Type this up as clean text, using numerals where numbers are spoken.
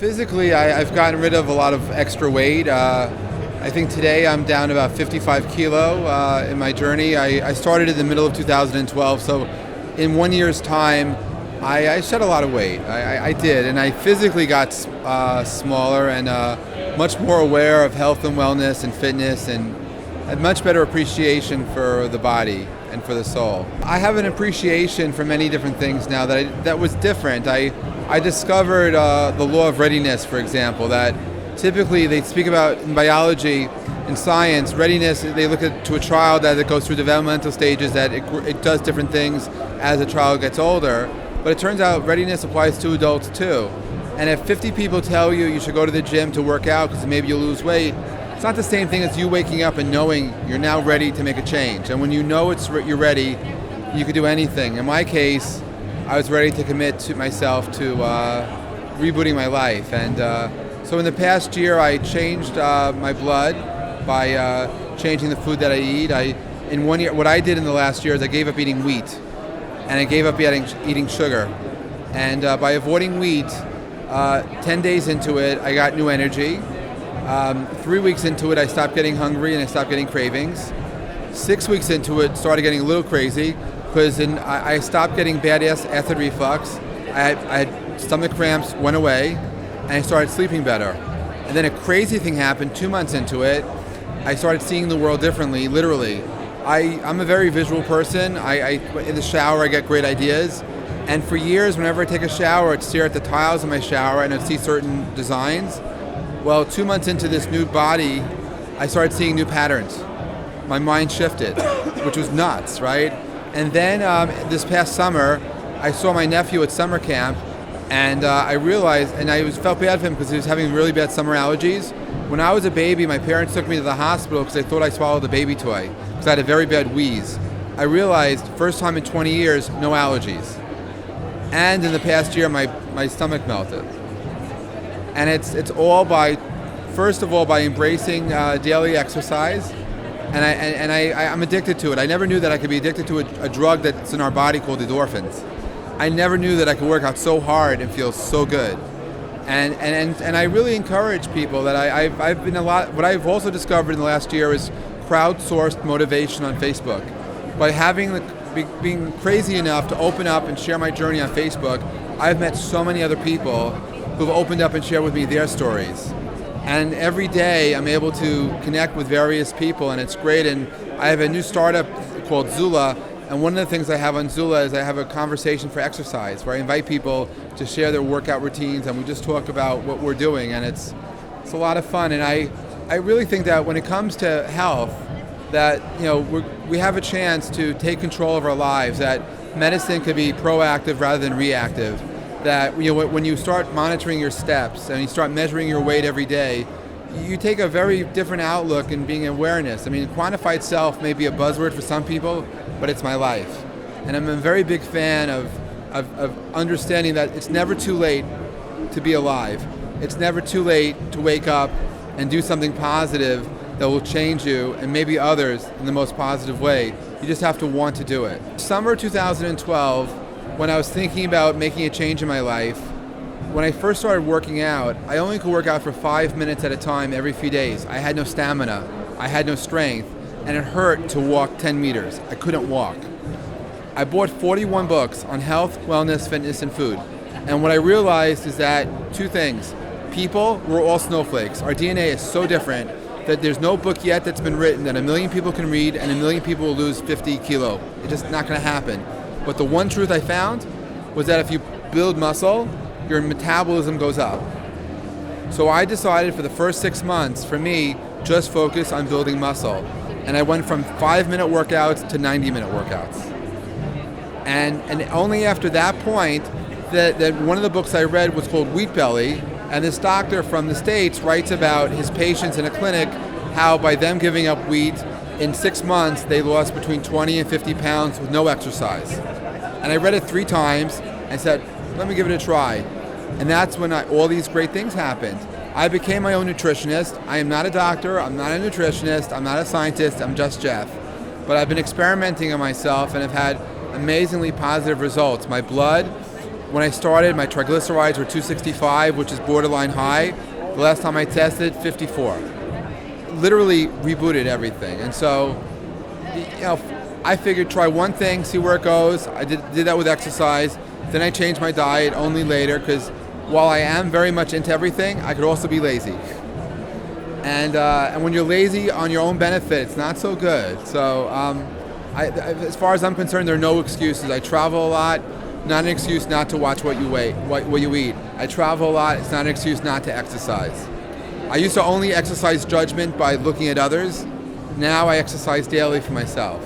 Physically, I've gotten rid of a lot of extra weight. I think today I'm down about 55 kilo in my journey. I started in the middle of 2012, so in 1 year's time, I shed a lot of weight. I did, and I physically got smaller and much more aware of health and wellness and fitness, and a much better appreciation for the body and for the soul. I have an appreciation for many different things now that was different. I discovered the law of readiness, for example, that typically they speak about in biology and science. Readiness, they look to a child as it goes through developmental stages, that it does different things as a child gets older. But it turns out readiness applies to adults too. And if 50 people tell you should go to the gym to work out because maybe you'll lose weight, it's not the same thing as you waking up and knowing you're now ready to make a change. And when you know you're ready, you can do anything. In my case, I was ready to commit to myself to rebooting my life. And so in the past year, I changed my blood by changing the food that I eat. In 1 year, what I did in the last year is I gave up eating wheat, and I gave up eating sugar. And by avoiding wheat, 10 days into it, I got new energy. 3 weeks into it, I stopped getting hungry and I stopped getting cravings. 6 weeks into it, started getting a little crazy because I stopped getting bad acid reflux. I had stomach cramps, went away, and I started sleeping better. And then a crazy thing happened 2 months into it. I started seeing the world differently, literally. I'm a very visual person. In the shower, I get great ideas. And for years, whenever I take a shower, I'd stare at the tiles in my shower and I'd see certain designs. Well, 2 months into this new body, I started seeing new patterns. My mind shifted, which was nuts, right? And then this past summer, I saw my nephew at summer camp, and I realized, and I felt bad for him because he was having really bad summer allergies. When I was a baby, my parents took me to the hospital because they thought I swallowed a baby toy because I had a very bad wheeze. I realized, first time in 20 years, no allergies. And in the past year, my stomach melted. And it's all by, first of all, by embracing daily exercise. And I'm addicted to it. I never knew that I could be addicted to a drug that's in our body called endorphins. I never knew that I could work out so hard and feel so good. And I really encourage people that I've been what I've also discovered in the last year is crowdsourced motivation on Facebook. By being crazy enough to open up and share my journey on Facebook, I've met so many other people who've opened up and shared with me their stories. And every day I'm able to connect with various people, and it's great. And I have a new startup called Zula, and one of the things I have on Zula is I have a conversation for exercise where I invite people to share their workout routines, and we just talk about what we're doing, and it's a lot of fun. And I really think that when it comes to health, that we have a chance to take control of our lives, that medicine could be proactive rather than reactive, that when you start monitoring your steps and you start measuring your weight every day, you take a very different outlook in being awareness. I mean, quantified self may be a buzzword for some people, but it's my life. And I'm a very big fan of understanding that it's never too late to be alive. It's never too late to wake up and do something positive that will change you and maybe others in the most positive way. You just have to want to do it. Summer 2012, when I was thinking about making a change in my life, when I first started working out, I only could work out for 5 minutes at a time every few days. I had no stamina, I had no strength, and it hurt to walk 10 meters. I couldn't walk. I bought 41 books on health, wellness, fitness, and food. And what I realized is that two things. People, we're all snowflakes. Our DNA is so different that there's no book yet that's been written that 1 million people can read and 1 million people will lose 50 kilo. It's just not going to happen. But the one truth I found was that if you build muscle, your metabolism goes up. So I decided for the first 6 months, for me, just focus on building muscle. And I went from 5-minute workouts to 90-minute workouts. And only after that point, that one of the books I read was called Wheat Belly, and this doctor from the States writes about his patients in a clinic, how by them giving up wheat, in 6 months they lost between 20 and 50 pounds with no exercise. And I read it 3 times and said, let me give it a try. And that's when all these great things happened. I became my own nutritionist. I am not a doctor, I'm not a nutritionist, I'm not a scientist, I'm just Jeff. But I've been experimenting on myself and have had amazingly positive results. My blood When I started, my triglycerides were 265, which is borderline high. The last time I tested, 54. Literally rebooted everything. And so, I figured try one thing, see where it goes. I did that with exercise. Then I changed my diet only later, because while I am very much into everything, I could also be lazy. And when you're lazy on your own benefit, it's not so good. So as far as I'm concerned, there are no excuses. I travel a lot, not an excuse not to watch what you eat. I travel a lot, it's not an excuse not to exercise. I used to only exercise judgment by looking at others. Now I exercise daily for myself.